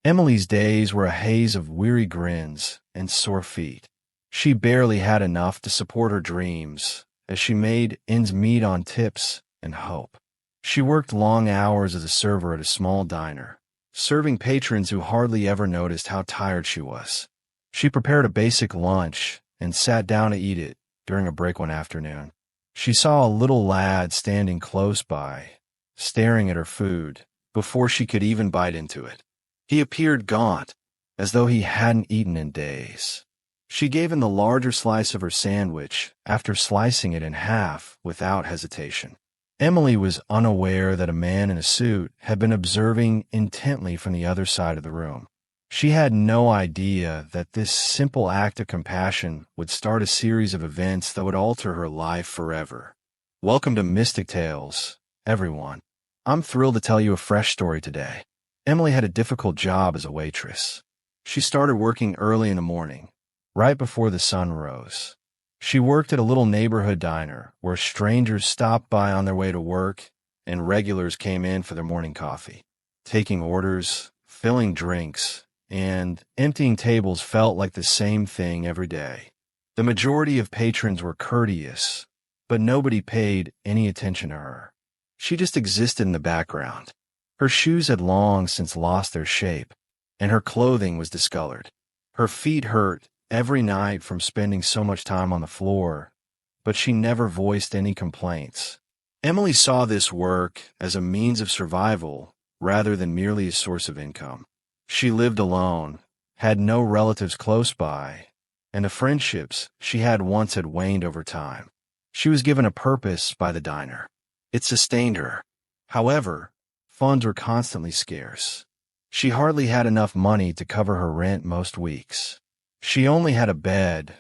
Emily's days were a haze of weary grins and sore feet. She barely had enough to support her dreams, as she made ends meet on tips and hope. She worked long hours as a server at a small diner, serving patrons who hardly ever noticed how tired she was. She prepared a basic lunch and sat down to eat it during a break one afternoon. She saw a little lad standing close by, staring at her food, before she could even bite into it. He appeared gaunt, as though he hadn't eaten in days. She gave him the larger slice of her sandwich after slicing it in half without hesitation. Emily was unaware that a man in a suit had been observing intently from the other side of the room. She had no idea that this simple act of compassion would start a series of events that would alter her life forever. Welcome to Mystic Tales, everyone. I'm thrilled to tell you a fresh story today. Emily had a difficult job as a waitress. She started working early in the morning, right before the sun rose. She worked at a little neighborhood diner where strangers stopped by on their way to work and regulars came in for their morning coffee. Taking orders, filling drinks, and emptying tables felt like the same thing every day. The majority of patrons were courteous, but nobody paid any attention to her. She just existed in the background. Her shoes had long since lost their shape, and her clothing was discolored. Her feet hurt every night from spending so much time on the floor, but she never voiced any complaints. Emily saw this work as a means of survival rather than merely a source of income. She lived alone, had no relatives close by, and the friendships she had once had waned over time. She was given a purpose by the diner. It sustained her. However, funds were constantly scarce. She hardly had enough money to cover her rent most weeks. She only had a bed,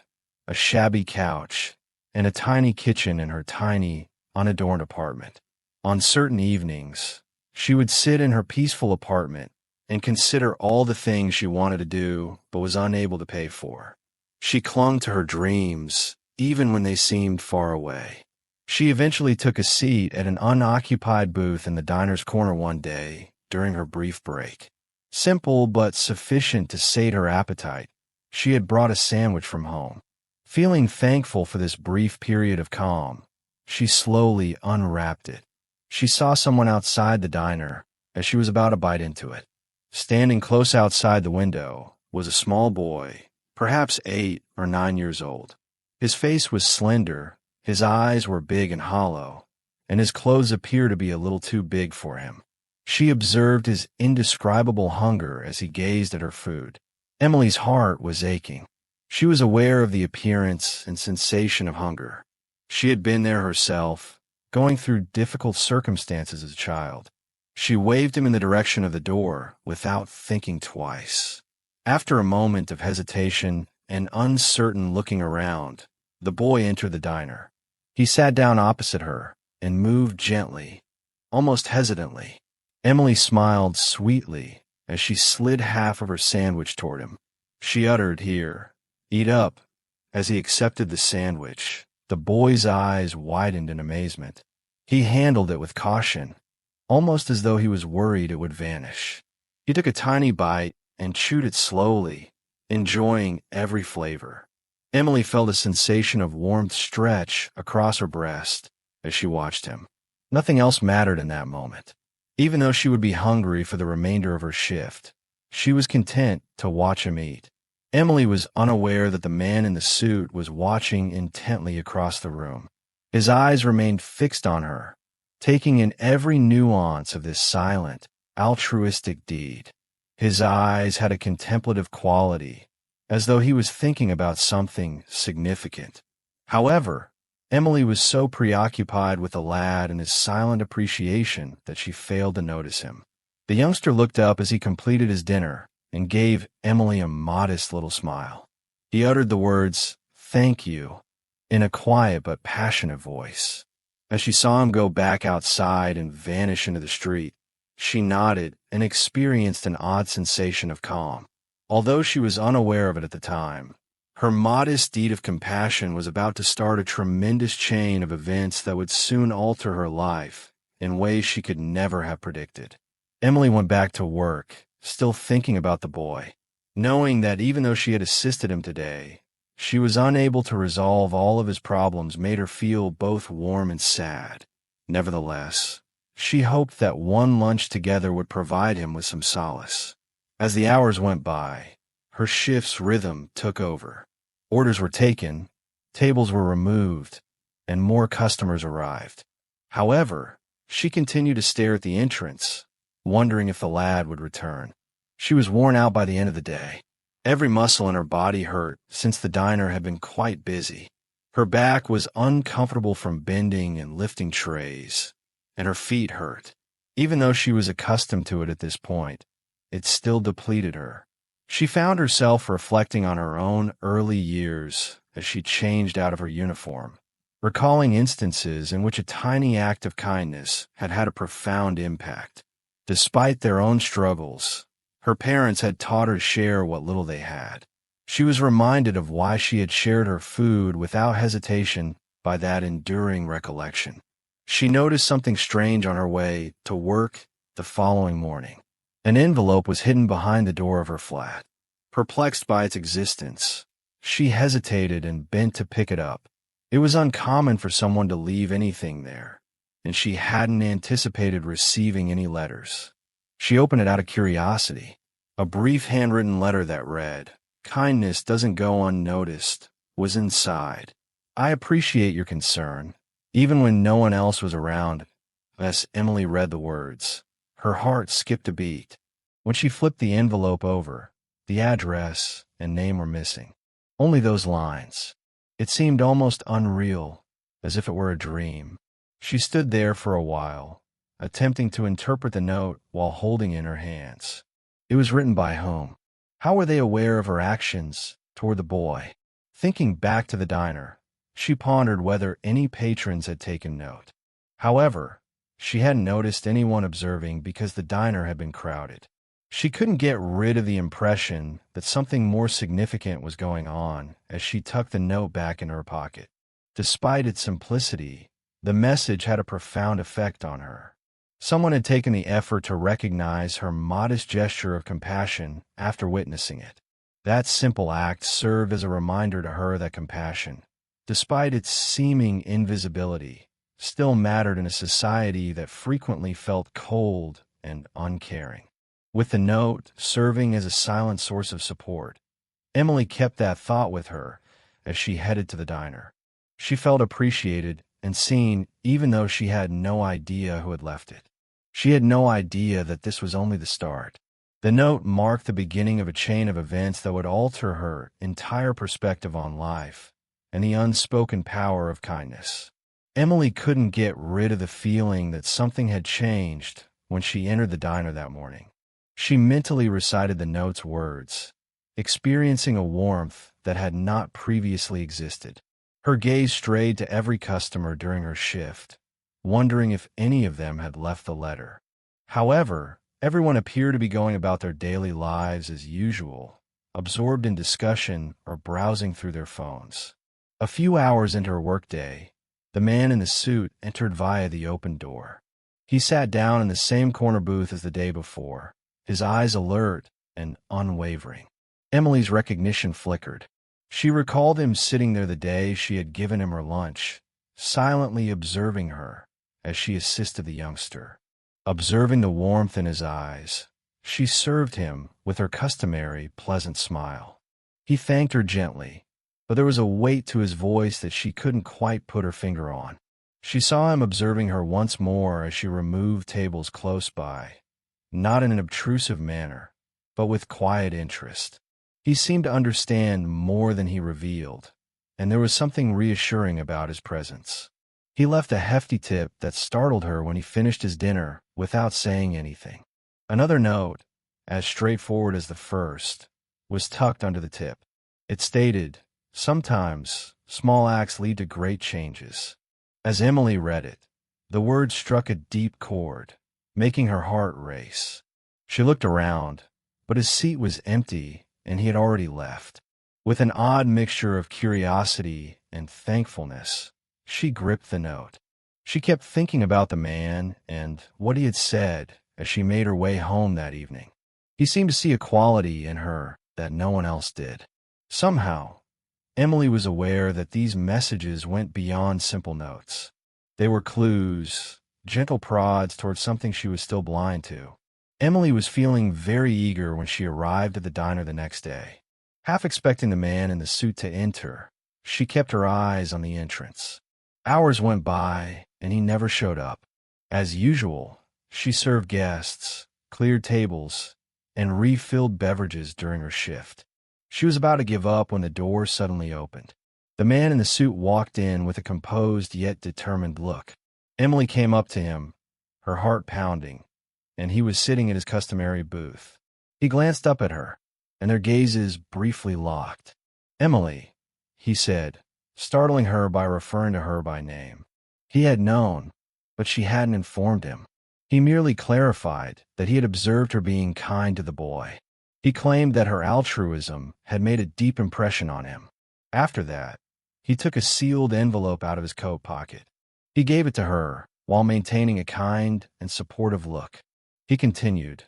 a shabby couch, and a tiny kitchen in her tiny, unadorned apartment. On certain evenings, she would sit in her peaceful apartment and consider all the things she wanted to do but was unable to pay for. She clung to her dreams, even when they seemed far away. She eventually took a seat at an unoccupied booth in the diner's corner one day during her brief break. Simple but sufficient to sate her appetite, she had brought a sandwich from home. Feeling thankful for this brief period of calm, she slowly unwrapped it. She saw someone outside the diner as she was about to bite into it. Standing close outside the window was a small boy, perhaps 8 or 9 years old. His face was slender, his eyes were big and hollow, and his clothes appeared to be a little too big for him. She observed his indescribable hunger as he gazed at her food. Emily's heart was aching. She was aware of the appearance and sensation of hunger. She had been there herself, going through difficult circumstances as a child. She waved him in the direction of the door without thinking twice. After a moment of hesitation and uncertain looking around, the boy entered the diner. He sat down opposite her and moved gently, almost hesitantly. Emily smiled sweetly as she slid half of her sandwich toward him. She uttered, "Here, eat up." As he accepted the sandwich, the boy's eyes widened in amazement. He handled it with caution, almost as though he was worried it would vanish. He took a tiny bite and chewed it slowly, enjoying every flavor. Emily felt a sensation of warmth stretch across her breast as she watched him. Nothing else mattered in that moment. Even though she would be hungry for the remainder of her shift, she was content to watch him eat. Emily was unaware that the man in the suit was watching intently across the room. His eyes remained fixed on her, taking in every nuance of this silent, altruistic deed. His eyes had a contemplative quality, as though he was thinking about something significant. However, Emily was so preoccupied with the lad and his silent appreciation that she failed to notice him. The youngster looked up as he completed his dinner and gave Emily a modest little smile. He uttered the words, "Thank you," in a quiet but passionate voice. As she saw him go back outside and vanish into the street, she nodded and experienced an odd sensation of calm. Although she was unaware of it at the time, her modest deed of compassion was about to start a tremendous chain of events that would soon alter her life in ways she could never have predicted. Emily went back to work still thinking about the boy, knowing that even though she had assisted him today, she was unable to resolve all of his problems made her feel both warm and sad. Nevertheless, she hoped that one lunch together would provide him with some solace. As the hours went by, her shift's rhythm took over. Orders were taken, tables were removed, and more customers arrived. However, she continued to stare at the entrance, wondering if the lad would return. She was worn out by the end of the day. Every muscle in her body hurt since the diner had been quite busy. Her back was uncomfortable from bending and lifting trays, and her feet hurt. Even though she was accustomed to it at this point, it still depleted her. She found herself reflecting on her own early years as she changed out of her uniform, recalling instances in which a tiny act of kindness had had a profound impact. Despite their own struggles, her parents had taught her to share what little they had. She was reminded of why she had shared her food without hesitation by that enduring recollection. She noticed something strange on her way to work the following morning. An envelope was hidden behind the door of her flat. Perplexed by its existence, she hesitated and bent to pick it up. It was uncommon for someone to leave anything there, and she hadn't anticipated receiving any letters. She opened it out of curiosity. A brief handwritten letter that read, "Kindness doesn't go unnoticed," was inside. "I appreciate your concern, even when no one else was around." As Emily read the words, her heart skipped a beat. When she flipped the envelope over, the address and name were missing. Only those lines. It seemed almost unreal, as if it were a dream. She stood there for a while, attempting to interpret the note while holding it in her hands. It was written by whom? How were they aware of her actions toward the boy? Thinking back to the diner, she pondered whether any patrons had taken note. However, she hadn't noticed anyone observing because the diner had been crowded. She couldn't get rid of the impression that something more significant was going on as she tucked the note back in her pocket. Despite its simplicity, the message had a profound effect on her. Someone had taken the effort to recognize her modest gesture of compassion after witnessing it. That simple act served as a reminder to her that compassion, despite its seeming invisibility, still mattered in a society that frequently felt cold and uncaring. With the note serving as a silent source of support, Emily kept that thought with her as she headed to the diner. She felt appreciated and seen even though she had no idea who had left it. She had no idea that this was only the start. The note marked the beginning of a chain of events that would alter her entire perspective on life and the unspoken power of kindness. Emily couldn't get rid of the feeling that something had changed when she entered the diner that morning. She mentally recited the note's words, experiencing a warmth that had not previously existed. Her gaze strayed to every customer during her shift, wondering if any of them had left the letter. However, everyone appeared to be going about their daily lives as usual, absorbed in discussion or browsing through their phones. A few hours into her workday, the man in the suit entered via the open door. He sat down in the same corner booth as the day before, his eyes alert and unwavering. Emily's recognition flickered. She recalled him sitting there the day she had given him her lunch, silently observing her as she assisted the youngster. Observing the warmth in his eyes, she served him with her customary pleasant smile. He thanked her gently, but there was a weight to his voice that she couldn't quite put her finger on. She saw him observing her once more as she removed tables close by, not in an obtrusive manner, but with quiet interest. He seemed to understand more than he revealed, and there was something reassuring about his presence. He left a hefty tip that startled her when he finished his dinner without saying anything. Another note, as straightforward as the first, was tucked under the tip. It stated, "Sometimes small acts lead to great changes." As Emily read it, the words struck a deep chord, making her heart race. She looked around, but his seat was empty and he had already left. With an odd mixture of curiosity and thankfulness, she gripped the note. She kept thinking about the man and what he had said as she made her way home that evening. He seemed to see a quality in her that no one else did. Somehow, Emily was aware that these messages went beyond simple notes. They were clues, gentle prods towards something she was still blind to. Emily was feeling very eager when she arrived at the diner the next day. Half expecting the man in the suit to enter, she kept her eyes on the entrance. Hours went by, and he never showed up. As usual, she served guests, cleared tables, and refilled beverages during her shift. She was about to give up when the door suddenly opened. The man in the suit walked in with a composed yet determined look. Emily came up to him, her heart pounding, and he was sitting at his customary booth. He glanced up at her, and their gazes briefly locked. "Emily," he said, startling her by referring to her by name. He had known, but she hadn't informed him. He merely clarified that he had observed her being kind to the boy. He claimed that her altruism had made a deep impression on him. After that, he took a sealed envelope out of his coat pocket. He gave it to her while maintaining a kind and supportive look. He continued,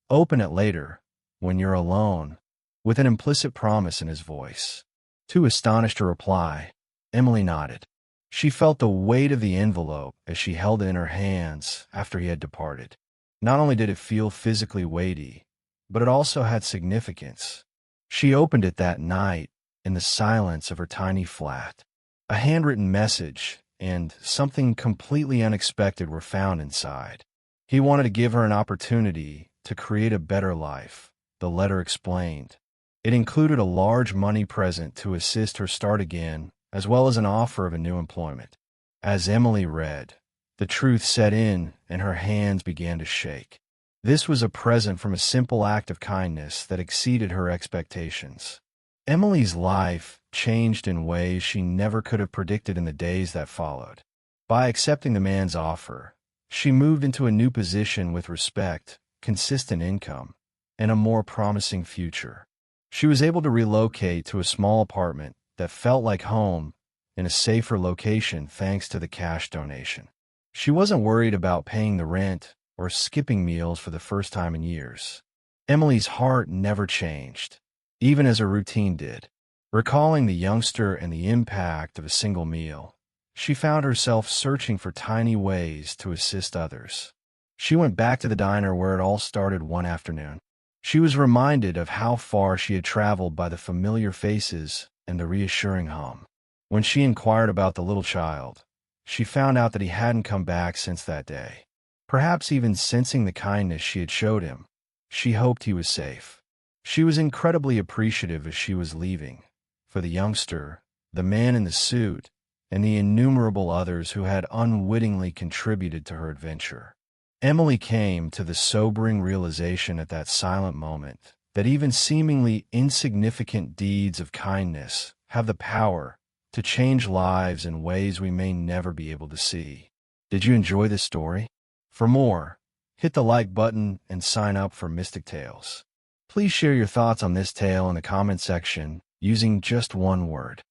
"Open it later, when you're alone," with an implicit promise in his voice. Too astonished to reply, Emily nodded. She felt the weight of the envelope as she held it in her hands after he had departed. Not only did it feel physically weighty, but it also had significance. She opened it that night in the silence of her tiny flat. A handwritten message and something completely unexpected were found inside. He wanted to give her an opportunity to create a better life, the letter explained. It included a large money present to assist her start again, as well as an offer of a new employment. As Emily read, the truth set in and her hands began to shake. This was a present from a simple act of kindness that exceeded her expectations. Emily's life changed in ways she never could have predicted in the days that followed. By accepting the man's offer, she moved into a new position with respect, consistent income, and a more promising future. She was able to relocate to a small apartment that felt like home in a safer location thanks to the cash donation. She wasn't worried about paying the rent or skipping meals for the first time in years. Emily's heart never changed, even as her routine did. Recalling the youngster and the impact of a single meal, she found herself searching for tiny ways to assist others. She went back to the diner where it all started one afternoon. She was reminded of how far she had traveled by the familiar faces and the reassuring hum. When she inquired about the little child, she found out that he hadn't come back since that day. Perhaps even sensing the kindness she had showed him, she hoped he was safe. She was incredibly appreciative as she was leaving, for the youngster, the man in the suit, and the innumerable others who had unwittingly contributed to her adventure. Emily came to the sobering realization at that silent moment that even seemingly insignificant deeds of kindness have the power to change lives in ways we may never be able to see. Did you enjoy this story? For more, hit the like button and sign up for Mystic Tales. Please share your thoughts on this tale in the comment section using just one word.